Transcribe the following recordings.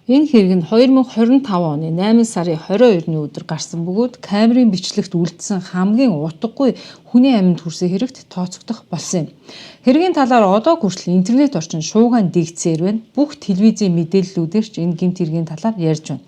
Энэ хэрэг нь 2025 оны 8 сарын 22-ны өдөр гарсан бөгөөд камерын бичлэгт үлдсэн хамгийн утгагүй хүний амьд хүрсэн хэрэгт тооцогдох болсон юм. Хэргийн талаар одоо хүртэл интернет орчинд шууган дэгцээр байна. Бүх телевизийн мэдээллүүдээр ч энэ гэмт хэргийн талаар ярьж байна.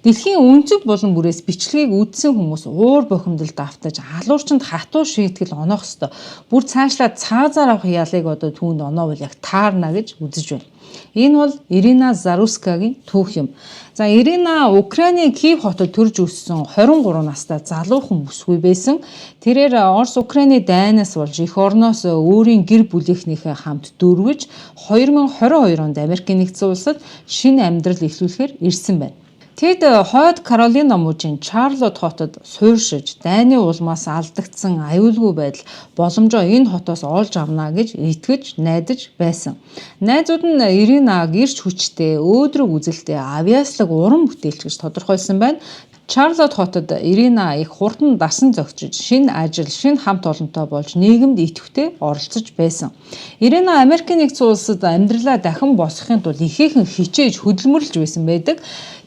Дэлхийн өнцөг болон бүрээс бичлэгийг үзсэн хүмүүс уур бухимдалд автаж алуурчинд хатуу шийтгэл оноох ёстой. Бүр цаашлаад цаазаар авах ялыг одоо түүнд оноовол яг таарна гэж үзэж байна. Энэ бол Ирина Зарускагийн түүх юм. За Ирина Украины Киев хотод төрж өссөн 23 настай залуухан бүсгүй байсан. Тэрээр Орос Украины дайнаас болж эх орноос өөрийн гэр бүлийнхнийхээ хамт дөрвөж 2022 онд Америкийн нэгдсэн улсад шинэ амьдрал эхлүүлэхээр ирсэн байна. Тэд хойд Каролина мужийн Чарлот хотод суурьшиж дайны улмаас алдагдсан аюулгүй байдал боломжоо энэ хотоос олж авна гэж итгэж найдаж байсан. Найзууд нь Иринаг ирч хүчтэй, өөдрөг үзэлтэй авиаслаг уран бүтээлч гэж тодорхойлсон байна. Чарлот хотод Ирина их хурдан дасан зохицож, шинэ ажил, шинэ хамт олонтой болж нийгэмд идэвхтэй оролцож байсан. Ирина Америкийн нэгдсэн улсад амьдралаа дахин босгохын тулд ихээхэн хичээж хөдөлмөрлөж байсан байдаг.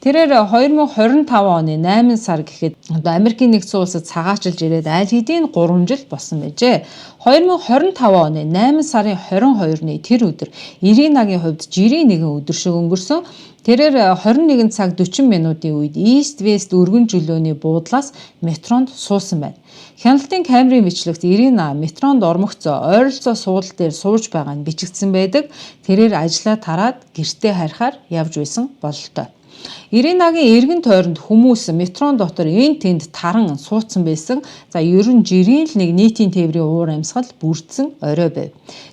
Тэрээр 2025 оны 8 сар гэхэд Америкийн нэгдсэн улсад цагаачилж ирээд аль хэдийн 3 жил болсон байжээ. 2025 оны 8 сарын 22-ны тэр өдөр Иринагийн хувьд жирийн нэгэн өдөр шиг өнгөрсөн. Тэрээр 21 цаг 40 минутын үед East West өргөн чөлөөний буудлаас метронд суусан байна. Хяналтын камерын бичлэгт Ирина метронд ормогцоо ойролцоо суудал дээр сууж байгаа нь бичигдсэн байдаг. Тэрээр ажлаа тараад гэртээ харихаар явж байсан бололтой. Иринагийн эргэн тойронд хүмүүс метрон дотор энэ тэнд таран суудсан байсан. За ер нь жирийн л нэг нийтийн тээврийн уур амьсгал бүрдсэн орой байв.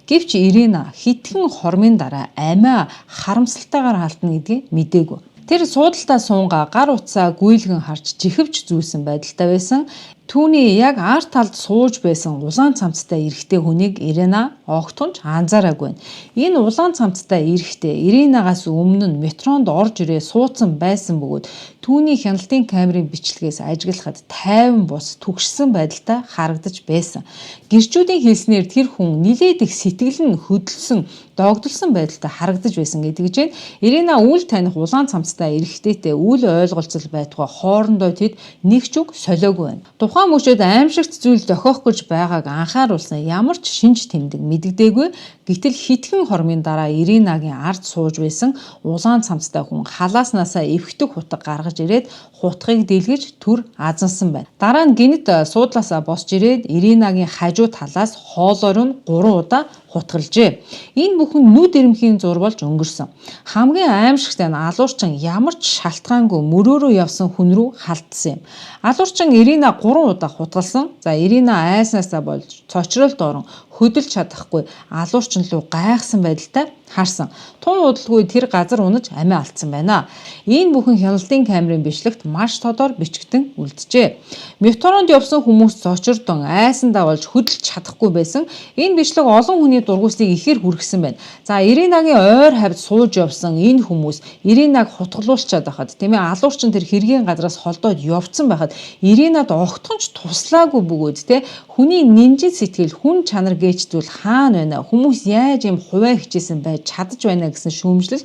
Гэвч Ирина хитгэн хормын дараа амиа харамсалтайгаар халтна гэдгийг мэдээгүй. Тэр суудалтаа суунгаа гар утсаа гүйлгэн харж жихвч зүүлсэн байдалтай байсан. Түүний яг арт талд сууж байсан улаан цамцтай эрэгтэй хүнийг Ирина огтхонч анзаараагүй байна. Энэ улаан цамцтай эрэгтэй Иринагаас өмнө нь метронд орж ирээ суудсан байсан бөгөөд түүний хяналтын камерын бичлэгээс ажиглахад тайван бус түгшсэн байдалтай харагдаж байсан. Гэрчүүдийн хэлснээр тэр хүн нилээд их сэтгэл нь хөдөлсөн, догдолсон байдалтай харагдаж байсан гэдгийг чинь Ирина үл таних улаан цамцтай эрэгтэйтэй үл ойлголцол байтугай хоорондоо тэд нэг ч үг солиогүй байна. Тухайн мөчөд аимшигт зүйл зохиох гэж байгааг анхааруулсан ямар ч шинж тэмдэг мэдэгдээгүй. Гэтэл хитгэн хормын дараа Иринагийн ард сууж байсан улаан цамцтай хүн халааснасаа эвхдэг хутга гаргаж ирээд хутгыг дэлгэж түр азансан байна. Дараа нь гинэт суудлаасаа босч ирээд Иринагийн хажуу талаас хоолоор нь 3 удаа хутгалжээ. Энэ бүхэн нүд ирэмхийн зур болж өнгөрсөн. Хамгийн аимшигтай нь алуурчин ямар ч шалтгаангүй мөрөөрөө явсан хүн рүү халтсан юм. Алуурчин Ирина 3 удаа хутгалсан. За Ирина айснаасаа болж цочролд орон хөдөлж чадахгүй алуурчин руу гайхсан байдалтай харсан. Тун удалгүй тэр газар унаж амиа алдсан байна. Энэ бүхэн хяналтын камерын бичлэгт маш тодор бичигдэн үлджээ. Метронд явсан хүмүүс зочирдон айсандаа болж хөдөлж чадахгүй байсан. Энэ бичлэг олон хүний дургуйсыг ихээр хүргэсэн байна. За Иринагийн ойр хавьд сууж явсан энэ хүмүүс Иринаг хутгалуулчаад байхад тийм ээ алуурчин тэр хэргийн газраас холдоод явцсан байхад Иринад огтхонч туслаагүй бөгөөд тийм хүний нэмжит сэтгэл хүн чанар гээчдвэл хаана байна? Хүмүүс яаж юм хуваа хичээсэн байж чадаж байна гэсэн шүүмжлэл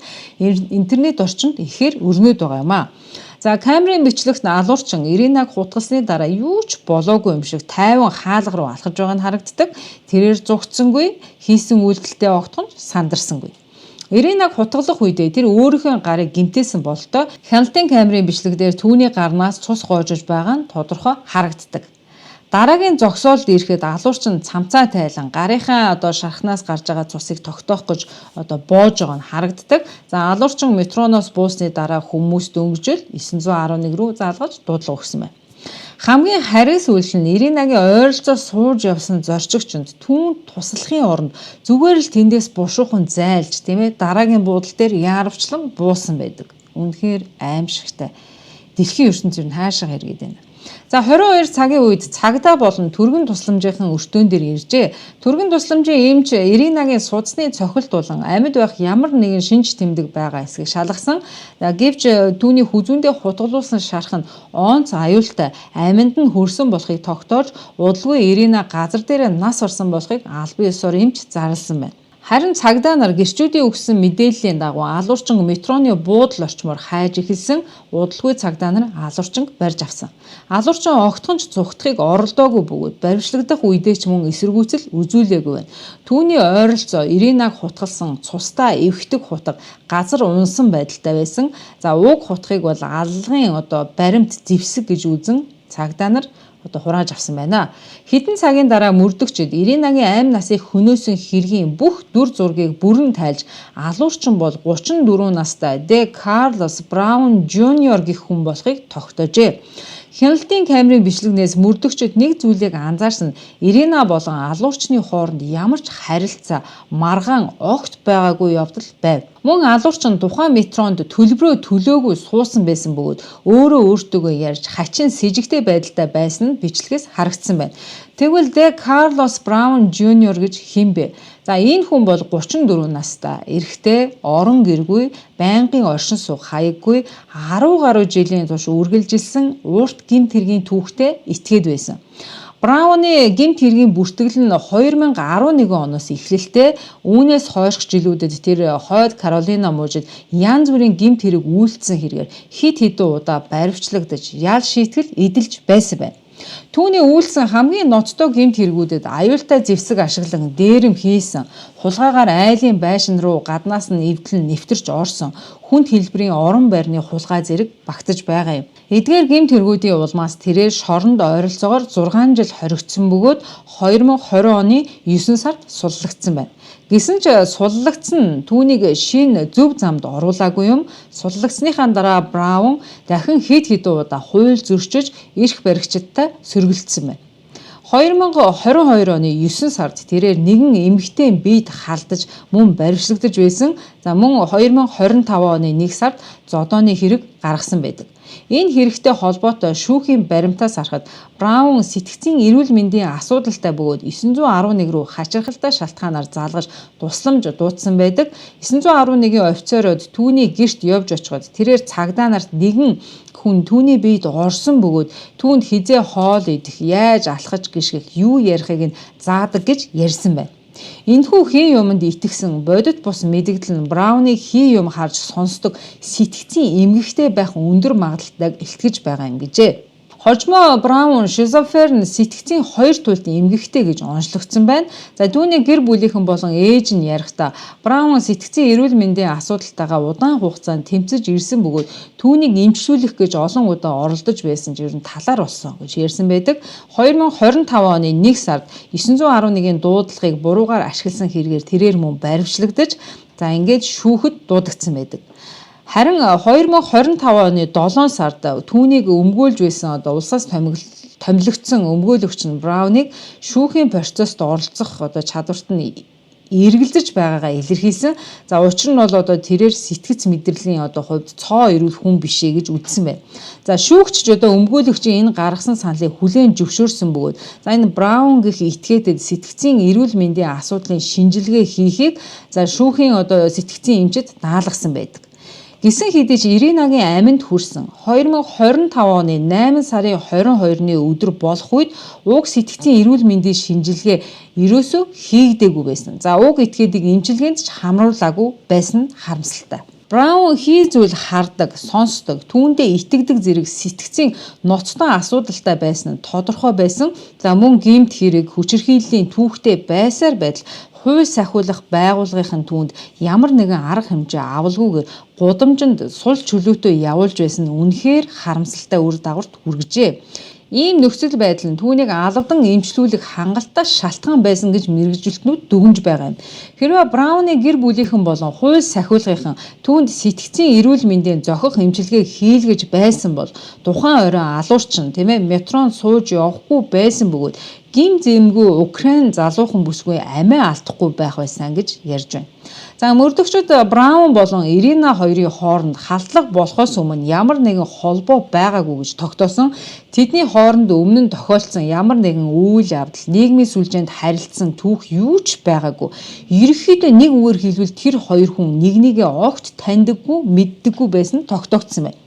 интернет орчинд ихээр өрнөд байгаа юм аа. За камерын бичлэгт алуурчин Иринаг хутгалсны дараа юу ч болоогүй юм шиг тайван хаалга руу алхаж байгаа нь харагддаг. Тэрээр зугцсангүй, хийсэн үйлдэлтэй огтхонч сандарсангүй. Иринаг хутгалах үедээ тэр өөрийнхөө гарыг гимтээсэн бололтой хяналтын камерын бичлэгдээр түүний гарнаас цус гоожж байгаа нь тодорхой харагддаг. Дараагийн зогсоолд ирэхэд алуурчин цамцаа тайлан гарынхаа шархнаас гарч байгаа цусыг тогтоох гэж боож байгаа нь харагддаг. За алуурчин метроноос буусны дараа хүмүүс дөнгөжөл 911 рүү залгаж дуудлага өгсөн байна. Хамгийн хариу сүүлш нь Иринагийн ойролцоо сууж явсан зорчигчинд түүнд туслахын оронд зүгээр л тэндээс бушуухан зайлж тийм ээ дараагийн буудал дээр яарвчлан буусан байдаг. Үнэхээр аимшигтай. Дэлхийн ертөнцийн хаашаа хэргээд байна. За 22 цагийн үед цагдаа болон түргэн тусламжийн өртөөн дээр иржээ. Түргэн тусламжийн эмч Иринагийн судасны цохилт болон амьд байх ямар нэгэн шинж тэмдэг байгаа эсэхийг шалгасан. Гэвч түүний хүзүүндээ хутгалуулсан шарх нь онц аюултай амьд нь хөрсөн болохыг тогтоож удалгүй Ирина газар дээр нас орсон болохыг албан ёсоор эмч зарласан байна. Харин цагдаа нар гэрчүүдийн өгсөн мэдээллийн дагуу алуурчин метроны буудал орчмоор хайж эхэлсэн удалгүй цагдаа нар алуурчинг барьж авсан. Алуурчин огтхонч цугтахыг оролдоогүй бөгөөд баривчлагдах үедээ ч мөн эсэргүүцэл үзүүлээгүй байна. Түүний ойролцоо Иринаг хутгалсан цустай эвхдэг хутга газар унсан байдалтай байсан. За уг хутгыг бол аллагын баримт зэвсэг гэж үзэн цагдаа нар хурааж авсан байна. Хэдэн цагийн дараа мөрдөгчд Иринагийн амь насыг хөнөөсөн хэргийн бүх дүр зургийг бүрэн тайлж алуурчин бол 34 настай Де Карлос Браун Жуниор гэх хүн болохыг тогтоожээ. Хяналтын камерын бичлэгнээс мөрдөгчд нэг зүйлийг анзаарсан. Ирина болон алуурчны хооронд ямар ч харилцаа, маргаан огт байгаагүй явдал байв. Мөн алуурчин тухайн метронд төлбөрөө төлөөгүй суусан байсан бөгөөд өөрөө өөртөөгөө ярьж хачин сэжигтэй байдалтай байсан нь бичлэгээс харагдсан байна. Тэгвэл Де Карлос Браун Жуниор гэж хэн бэ? За энэ хүн бол 34 настай, эрэгтэй, орон гэргүй, байнгын оршин суух хаяггүй, 10 гаруй жилийн турш үргэлжилсэн урт гэмт хэргийн түүхтэй этгээд байсан. Брауны гэмт хэргийн бүртгэл нь 2011 оноос эхлэлтэй. Үүнээс хойшх жилүүдэд тэр хойд Каролина мужид янз бүрийн гэмт хэрэг үйлдсэн хэрэгээр хэд хэдэн удаа баривчлагдаж, ял шийтгэл эдэлж байсан байна. Түүний үйлсэн хамгийн ноцтой гэмт хэрэгүүдэд аюултай зэвсэг ашиглан дээрэм хийсэн, хулгайгаар айлын байшин руу гаднаас нь эвдлэн нэвтэрч орсон, хүнд хэлбэрийн орон байрны хулгай зэрэг багтаж байгаа юм. Эдгээр гэмт хэрэгүүдийн улмаас тэрээр шоронд ойролцоогоор 6 жил хоригдсон бөгөөд 2020 оны 9 сард суллагдсан байна. Гэсэн ч суллагдсан түүнийг шинэ зөв замд оруулаагүй юм. Суллагдсныхаа дараа Браун дахин хэд хэдэн удаа хууль зөрчиж эрх баригчдтай сөргөлдсөн байна. 2022 оны 9 сард тэрээр нэгэн эмэгтэй биед халдаж мөн баривчлагдаж байсан. За мөн 2025 оны 1 сард зодооны хэрэг гаргасан байдаг. Энэ хэрэгтэй холбоотой шүүхийн баримтаас харахад Браун сэтгцийн эрүүл мэндийн асуудалтай бөгөөд 911 руу хачирхалтай шалтгаанаар залгаж тусламж дуудсан байдаг. 911-ийн офицерууд түүний гэрт явж очиход тэрээр цагдаа нарт нэгэн хүн түүний биед орсон бөгөөд түүнд хизээ хоол идэх, яаж алхаж гიშгэх, юу ярихыг нь заадаг гэж ярьсан байна. Энэхүү хий юмд итгэсэн бодит бус мэдэгдэл нь Брауныг хий юм харж сонсдог сэтгцийн эмгэгтэй байх өндөр магадaltaйг илтгэж байгаа юм гэжээ. Хожимо Браун шизофрен сэтгцийн 2 туйлд эмгэгтэй гэж онцлогдсон байна. За түүний гэр бүлийнхэн болон ээж нь ярихдаа Браун сэтгцийн эрүүл мэндийн асуудалтайгаа удаан хугацаанд тэмцэж ирсэн бөгөөд түүнийг эмчлүүлэх гэж олон удаа оролдож байсан ч ер нь талаар болсон гэж ярьсан байдаг. 2025 оны 1 сард 911-ийн дуудлагыг буруугаар ашигласан хэрэгээр тэрээр мөн баривчлагдаж ингээд шүүхэд дуудагдсан байдаг. Харин 2025 оны 7 сард түүнийг өмгөөлж байсан улсаас томилогдсон өмгөөлөгч нь Брауныг шүүхийн процессд оролцох чадварт нь эргэлзэж байгаагаа илэрхийлсэн. За учир нь бол тэрээр сэтгц мэдрэлийн хувьд цоо ирүүл хүн бишээ гэж үзсэн байна. За шүүгч өмгөөлөгчийн энэ гаргасан саналыг хүлээн зөвшөөрсөн бөгөөд энэ Браун гэх этгээдэд сэтгцийн эрүүл мэндийн асуудлын шинжилгээ хийхийг шүүхийн сэтгцийн эмчид даалгасан байдаг. Гисэн хэдий ч Иринагийн аминд хүрсэн 2025 оны 8 сарын 22-ны өдөр болох үед уг сэтгцийн эрүүл мэндийн шинжилгээ ерөөсөө хийгдээгүй байсан. За уг этгээдийг эмчилгээнд ч хамруулаагүй байсан нь харамсалтай. Браун хий зүйл хардаг, сонсдог, түүндээ итгэдэг зэрэг сэтгцийн ноцтой асуудалтай байсан нь тодорхой байсан. За мөн гэмт хэрэг, хүчирхийллийн түүхтэй байсаар байтал хууль сахиулах байгууллагын түүнд ямар нэгэн арга хэмжээ авалгүйгээр гудамжинд сул чөлөөтөө явуулж байсан нь үнэхээр харамсалтай үр дагаварт хүргэжээ. Ийм нөхцөл байдал нь түүнийг алавдан эмчлүүлэх хангалттай шалтгаан байсан гэж мэргэжилтнүүд дүгнж байгаа юм. Хэрвээ Брауны гэр бүлийнхэн болон хууль сахиулгын түүнд сэтгцийн эрүүл мэндийн зохих эмчилгээ хийлгэж байсан бол тухайн орой алуурчин метронд сууж явахгүй байсан бөгөөд гим зэмгүй Украин залуухан бүсгүй амиа алдахгүй байх байсан гэж ярьж байна. За мөрдөгчд Браун болон Ирина хоёрын хооронд халдлага болохоос өмнө ямар нэгэн холбоо байгаагүй гэж тогтоосон. Тэдний хооронд өмнө нь тохиолдсон ямар нэгэн үйл явдал, нийгмийн сүлжээнд харилцсан түүх юу ч байгаагүй. Ерөнхийдөө нэг үгээр хэлбэл тэр хоёр хүн нэгнийгээ огт таньдаггүй, мэддэггүй байсан тогтоогдсон байна.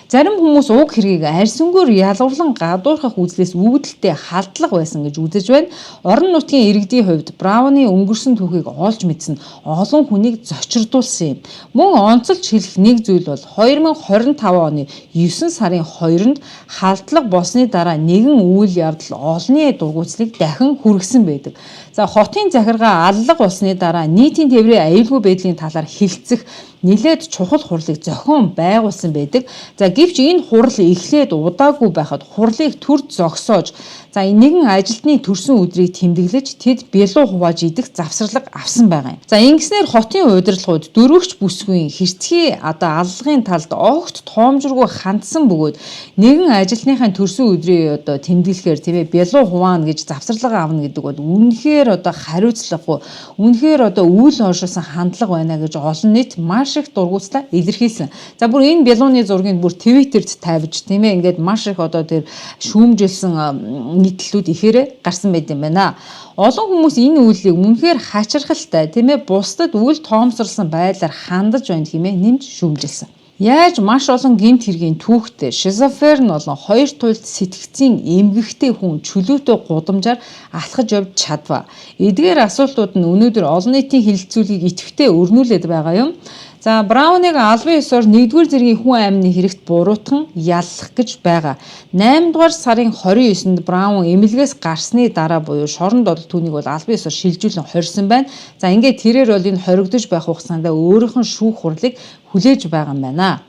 Зарим хүмүүс уг хэргийг арьсангүйр ялгарлан гадуурхах үзлээс үүдэлтэй халдлага байсан гэж үзэж байна. Орон нутгийн иргэдийн хувьд Брауны өнгөрсөн түүхийг олж мэдсэн олон хүнийг зочирдуулсан юм. Мөн онцолж хэлэх нэг зүйл бол 2025 оны 9 сарын 2-нд халдлага болсны дараа нэгэн үйл явдал олонний дургуутслыг дахин хүргэсэн байдаг. За хотын захиргаа аллага болсны дараа нийтийн тээврийн аюулгүй байдлын талаар хэлэлцэх нэлээд чухал хурлыг зохион байгуулсан байдаг. За гэвч энэ хурал эхлээд удаагүй байхад хурлыг төр зогсоож нэгэн ажилтны төрсөн өдрийг тэмдэглэж тэд бялуу хувааж идэх завсарлага авсан байгаа юм. За ингэснээр хотын удирдлагууд дөрвөгч бүсгүй хэрцгий аллагын талд огт тоомжиргүй хандсан бөгөөд нэгэн ажилтныхаа төрсөн өдрийг тэмдэглэхээр бялуу хуваана гэж завсарлага авна гэдэг бол үнэхээр хариуцлагагүй, үнэхээр үйл хойшилсан хандлага байна гэж олон нийт маш их дургуутслаа илэрхийлсэн. За бүр энэ бялууны зургийг бүр Твиттерт тавьж ингээд маш их тэр шүүмжилсэн нийтлэлүүд ихээрээ гарсан байт юм байна. Олон хүмүүс энэ үйлийг үнэхээр хачирхалтай бусдад үл тоомсорлсон байдлаар хандаж байна хэмээн нэмж шүүмжилсэн. Яаж маш олон гэмт хэргийн түүхтэй шизофрен болон хоёр туйлд сэтгцийн эмгэгтэй хүн чөлөөтэй гудамжаар алхаж явж чадва. Эдгээр асуултууд нь өнөөдөр олон нийтийн хэлэлцүүлгийг идэвхтэй өрнүүлээд байгаа юм. За Брауныг албан ёсоор 1-р зэргийн хүн амины хэрэгт буруутган яллах гэж байгаа. 8-р сарын 29-нд Браун эмнэлгээс гарсны дараа буюу шоронд түүнийг бол албан ёсоор шилжүүлэн хорьсон байна. За ингээд тэрээр бол энэ хоригдож байх хугацаанд өөрийнх нь шүүх хурлыг хүлээж байгаа юм байна.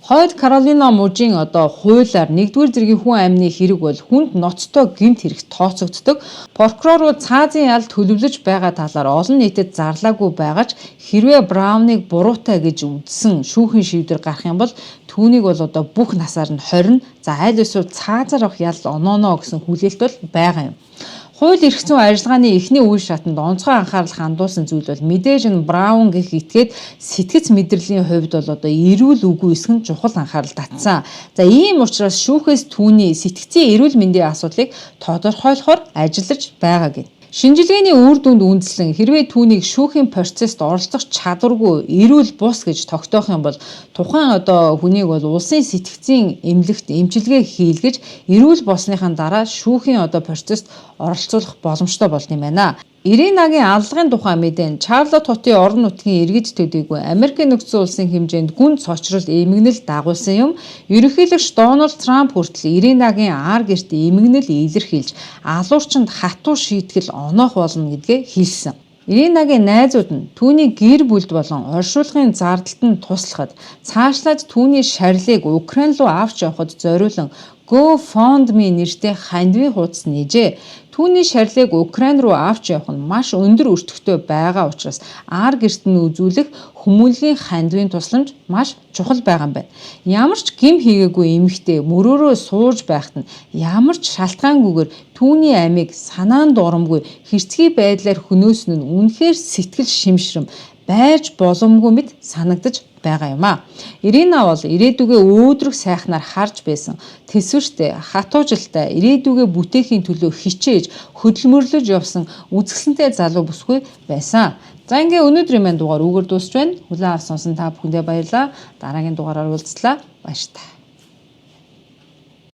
Хойд Каролина мужийн хуулиар 1-р зэргийн хүн амины хэрэг бол хүнд ноцтой гэмт хэрэгт тооцогддог. Прокурор цаазын ял төлөвлөж байгаа талаар олон нийтэд зарлаагүй байгаа ч хэрвээ Брауныг буруутай гэж үзсэн шүүхийн шийдвэр гарах юм бол түүнийг бол бүх насаар нь хорина. За айл эсвэл цаазаар авах ял онооно гэсэн хүлээлт бол байгаа юм. Хууль эрх зүйн ажиллагааны эхний үе шатанд онцгой анхаарал хандуулсан зүйл бол мэдээж нь Браун гэх этгээд сэтгэц мэдрэлийн хувьд бол эрүүл үгүй эсэх нь чухал анхаарал татсан. За ийм учраас шүүхээс түүний сэтгцийн эрүүл мэндийн асуудлыг тодорхойлохоор ажиллаж байгаа гэнэ. Шинжилгээний үр дүнд үндэслэн хэрвээ түүнийг шүүхийн процессд оролцох чадваргүй эрүүл бус гэж тогтоох юм бол тухайн хүнийг бол улсын сэтгцийн эмнэлэгт эмчилгээ хийлгэж эрүүл болсныхаа дараа шүүхийн процессд оролцуулах боломжтой болно юм байна. Иринагийн аллагын тухай мэдэн Чарлот хотын орон нутгийн иргэд төдийгүй Америкийн нэгдсэн улсын хэмжээнд гүн цочрол эмгэнэл дагуулсан юм. Ерөнхийлөгч Дональд Трамп хүртэл Иринагийн ар гэрт эмгэнэл илэрхийлж алуурчинд хатуу шийтгэл оноох болно гэдгээ хэлсэн. Иринагийн найзууд нь түүний гэр бүлд болон оршуулгын зардалтанд туслахад цаашлаад түүний шарилыг Украин руу авч явахад зориулан GoFundMe нэртэй хандивын хуудас нээжээ. Түүний шарилыг Украин руу авч явах нь маш өндөр өртөгтэй байгаа учраас ар гэрт нь үзүүлэх хүмүүнлэгийн хандивын тусламж маш чухал байгаа юм байна. Ямар ч гим хийгээгүй эмэгтэй мөрөөрөө сууж байхад нь ямар ч шалтгаангүйгээр түүний амийг санаанд оромгүй хэрцгий байдлаар хөнөөсөн нь үнэхээр сэтгэл шимшрэм байж боломгүй мэт санагдаж байгаа юм а. Ирина бол ирээдүгээ өөдрөг сайхнаар харж байсан. Тэсвэртэй, хатуужилтай, ирээдүгээ бүтээхийн төлөө хичээж, хөдөлмөрлөж явсан үзэсгэлэнтэй залуу бүсгүй байсан. За ингээ өнөөдрийн маань дугаар үгээр дуусч байна. Хүлээн авсан та бүхэндээ баярлалаа. Дараагийн дугаараар уулзлаа. Баяр та.